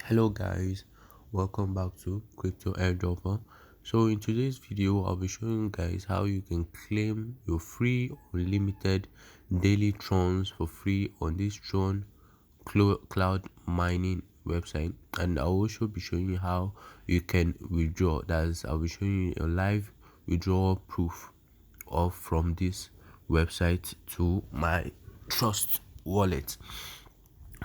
Hello guys, welcome back to Crypto Airdropper. So in today's video I'll be showing you guys how you can claim your free unlimited daily trons for free on this Tron cloud mining website, and I'll also be showing you how you can withdraw. I'll be showing you a live withdrawal proof of from this website to my trust wallet.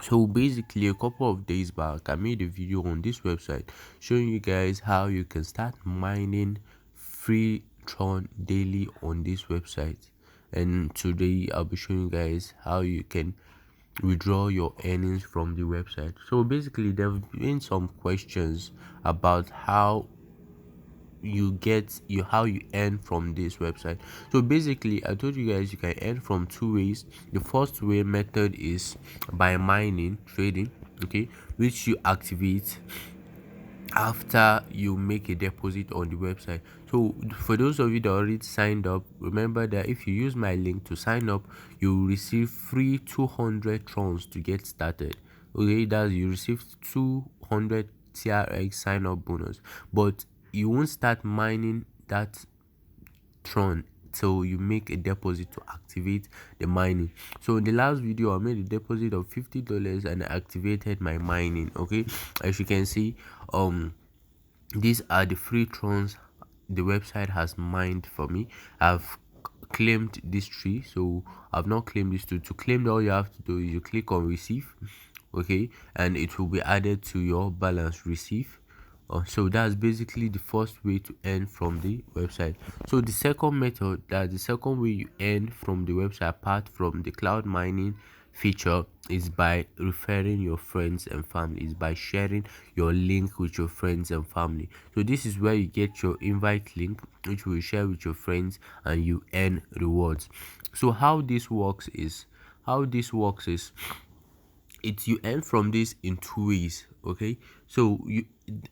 So basically, a couple of days back I made a video on this website showing you guys how you can start mining free Tron daily on this website, and today I'll be showing you guys how you can withdraw your earnings from the website. So basically, there have been some questions about how you earn from this website. So basically, I told you guys you can earn from two ways. The first way method is by mining trading, okay, which you activate after you make a deposit on the website. So for those of you that already signed up, remember that if you use my link to sign up, you will receive free 200 trons to get started. Okay, that's you receive 200 TRX sign up bonus, but you won't start mining that Tron till you make a deposit to activate the mining. So in the last video I made a deposit of $50 and I activated my mining. Okay, as you can see, these are the free Trons the website has mined for me. I've claimed this tree, so I've not claimed this tree. To claim, all you have to do is you click on receive, okay, and it will be added to your balance receive. So that's basically the first way to earn from the website. So the second method, that the second way you earn from the website apart from the cloud mining feature, is by referring your friends and family, is by sharing your link with your friends and family. So this is where you get your invite link, which you will share with your friends and you earn rewards. So how this works is you earn from this in two ways. Okay, so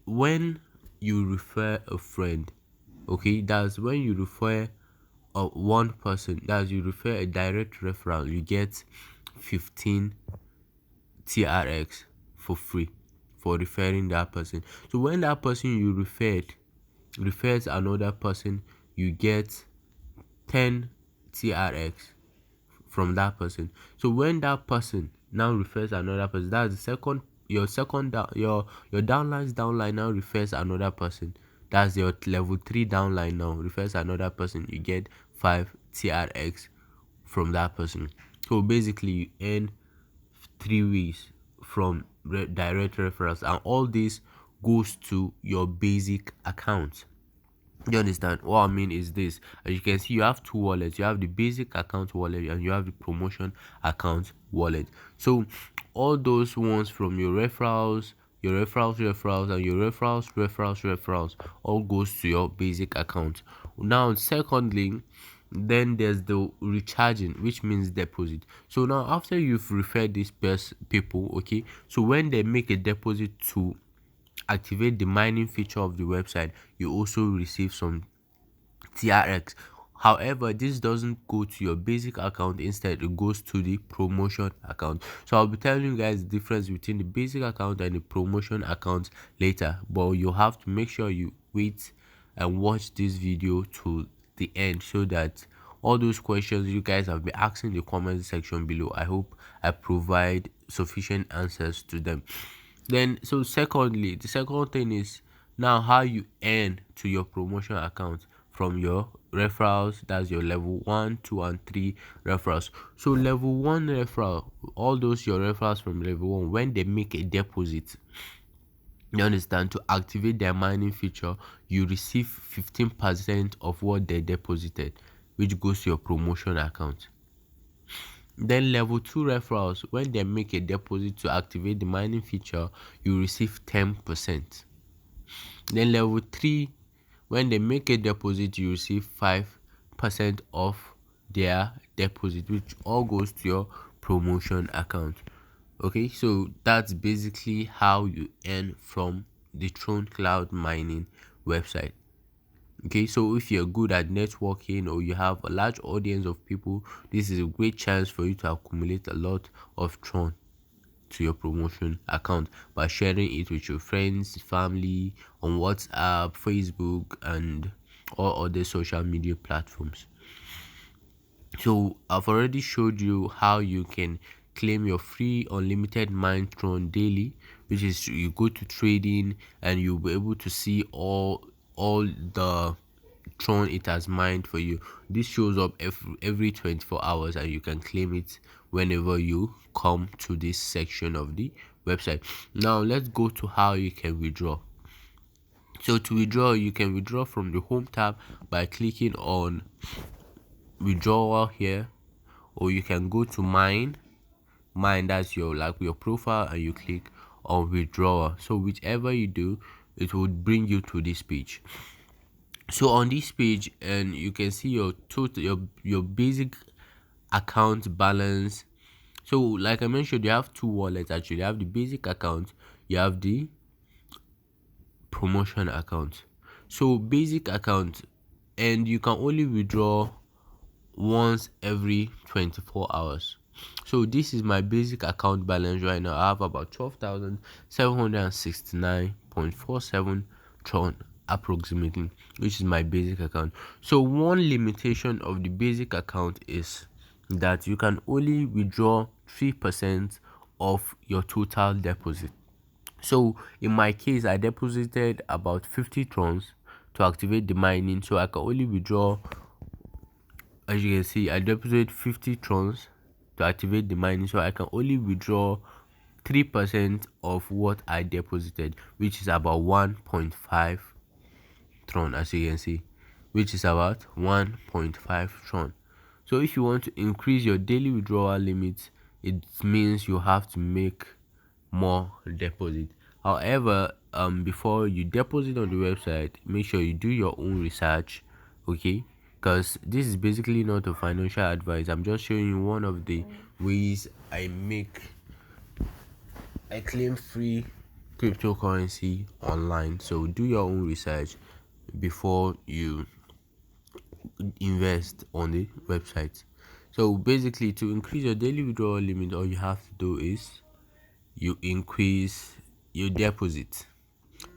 when you refer a friend, okay, that's when you refer one person, that's you refer a direct referral, you get 15 TRX for free for referring that person. So when that person you referred refers another person, you get 10 TRX from that person. So when that person now refers another person, that's the second your downline's downline now refers another person, that's your level 3 downline now refers another person, you get 5 TRX from that person. So basically you earn three ways from direct referrals, and all this goes to your basic account. You understand what I mean? Is this, as you can see, you have two wallets. You have the basic account wallet and you have the promotion account wallet. So all those ones from your referrals, and your referrals all goes to your basic account. Now secondly, then there's the recharging, which means deposit. So now after you've referred these people, okay, so when they make a deposit to activate the mining feature of the website, you also receive some TRX. However, this doesn't go to your basic account, instead it goes to the promotion account. So I'll be telling you guys the difference between the basic account and the promotion account later, but you have to make sure you wait and watch this video to the end so that all those questions you guys have been asking in the comment section below, I hope I provide sufficient answers to them. Then so secondly, the second thing is now how you earn to your promotion account from your referrals. That's your level 1, 2 and 3 referrals. So level 1 referral, all those your referrals from level 1, when they make a deposit, you understand, to activate their mining feature, you receive 15% of what they deposited, which goes to your promotion account. Then level 2 referrals, when they make a deposit to activate the mining feature, you receive 10%. Then level 3, when they make a deposit, you receive 5% of their deposit, which all goes to your promotion account. Okay, so that's basically how you earn from the Tron cloud mining website. Okay, so if you're good at networking or you have a large audience of people, this is a great chance for you to accumulate a lot of Tron. to your promotion account by sharing it with your friends, family, on WhatsApp, Facebook, and all other social media platforms. So I've already showed you how you can claim your free unlimited mine Tron daily, which is you go to trading and you'll be able to see all the Tron it has mined for you. This shows up every 24 hours and you can claim it whenever you come to this section of the website. Now let's go to how you can withdraw. So to withdraw, you can withdraw from the home tab by clicking on withdrawal here, or you can go to mine, that's your your profile, and you click on withdrawal. So whichever you do, it will bring you to this page. So on this page, and you can see your total, your basic account balance. So like I mentioned, you have two wallets actually. You have the basic account, you have the promotion account. So basic account, and you can only withdraw once every 24 hours. So this is my basic account balance right now. I have about 12,769.47 Tron approximately, which is my basic account. So one limitation of the basic account is that you can only withdraw 3% of your total deposit. So in my case, I deposited about 50 Trons to activate the mining, so I can only withdraw, as you can see, I deposited 50 Trons to activate the mining, so I can only withdraw 3% of what I deposited, which is about 1.5 Tron, as you can see, which is about 1.5 Tron. So if you want to increase your daily withdrawal limit, it means you have to make more deposit. However, before you deposit on the website, make sure you do your own research, okay? Because this is basically not a financial advice. I'm just showing you one of the ways I claim free cryptocurrency online. So do your own research before you invest on the website. So basically, to increase your daily withdrawal limit, all you have to do is you increase your deposit.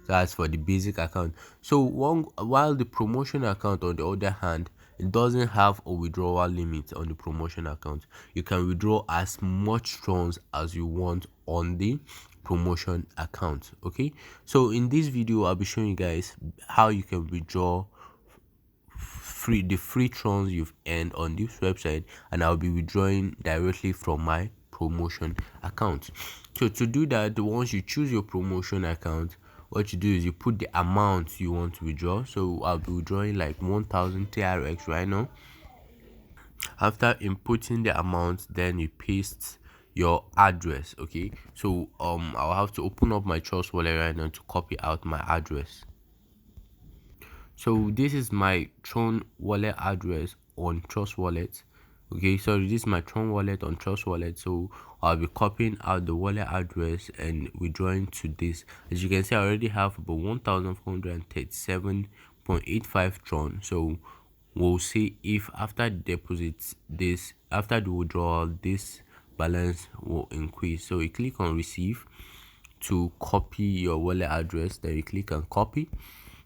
That's for the basic account. So while the promotion account, on the other hand, it doesn't have a withdrawal limit. On the promotion account, you can withdraw as much Trons as you want on the promotion account. Okay, so in this video I'll be showing you guys how you can withdraw the free Trons you've earned on this website, and I'll be withdrawing directly from my promotion account. So to do that, once you choose your promotion account, what you do is you put the amount you want to withdraw. So I'll be withdrawing like 1000 TRX right now. After inputting the amount, then you paste your address. Okay, so I'll have to open up my Trust wallet right now to copy out my address. So this is my Tron wallet address on Trust Wallet. Okay, so this is my Tron wallet on Trust Wallet. So I'll be copying out the wallet address and withdrawing to this. As you can see, I already have about 1437.85 Tron. So we'll see if after the deposits, after the withdrawal, this balance will increase. So you click on receive to copy your wallet address, then you click on copy,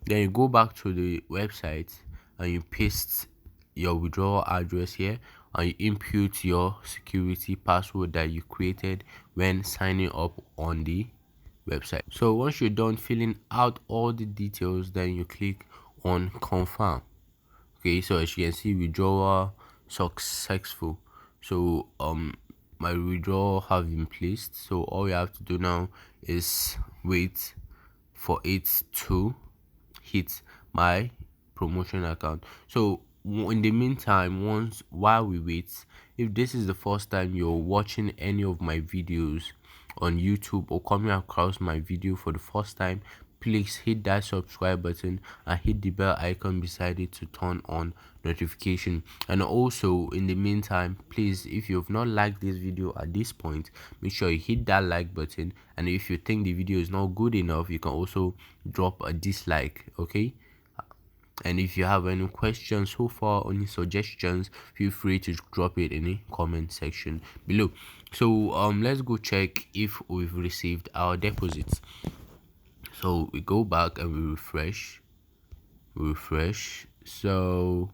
then you go back to the website and you paste your withdrawal address here, and you input your security password that you created when signing up on the website. So once you're done filling out all the details, then you click on confirm. Okay, so as you can see, withdrawal successful. So my withdrawal have been placed. So all you have to do now is wait for it to hit my promotion account. So in the meantime, while we wait, if this is the first time you're watching any of my videos on YouTube or coming across my video for the first time, please hit that subscribe button and hit the bell icon beside it to turn on notification. And also, in the meantime, please, if you have not liked this video at this point, make sure you hit that like button, and if you think the video is not good enough, you can also drop a dislike. Okay, and if you have any questions so far, any suggestions, feel free to drop it in the comment section below. So let's go check if we've received our deposits. So we go back and we refresh. So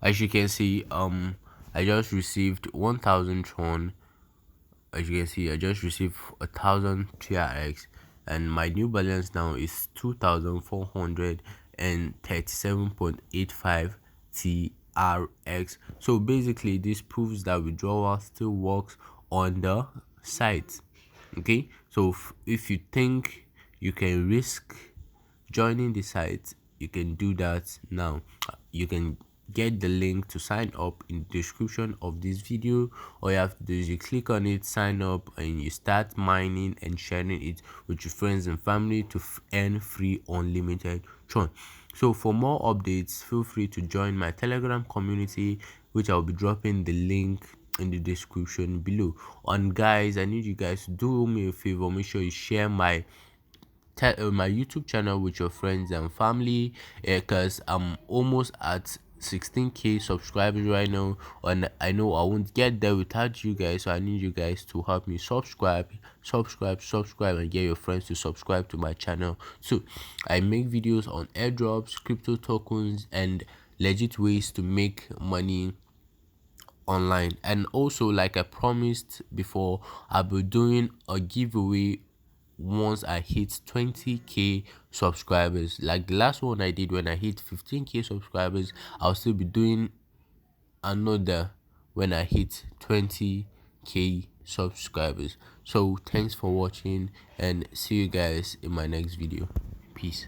as you can see, I just received 1,000 Tron. As you can see, I just received 1,000 TRX, and my new balance now is 2,437.85 TRX. So basically this proves that withdrawal still works on the site. Okay, so if you think you can risk joining the site, you can do that now. You can get the link to sign up in the description of this video. All you have to do is you click on it, sign up, and you start mining and sharing it with your friends and family to earn free unlimited Tron. So for more updates, feel free to join my Telegram community, which I'll be dropping the link in the description below. And guys, I need you guys to do me a favor, make sure you share my my YouTube channel with your friends and family, because I'm almost at 16k subscribers right now, and I know I won't get there without you guys. So I need you guys to help me subscribe, and get your friends to subscribe to my channel. So I make videos on airdrops, crypto tokens, and legit ways to make money online. And also, like I promised before, I'll be doing a giveaway once I hit 20k subscribers. Like the last one I did when I hit 15k subscribers, I'll still be doing another when I hit 20k subscribers. So thanks for watching, and see you guys in my next video. Peace.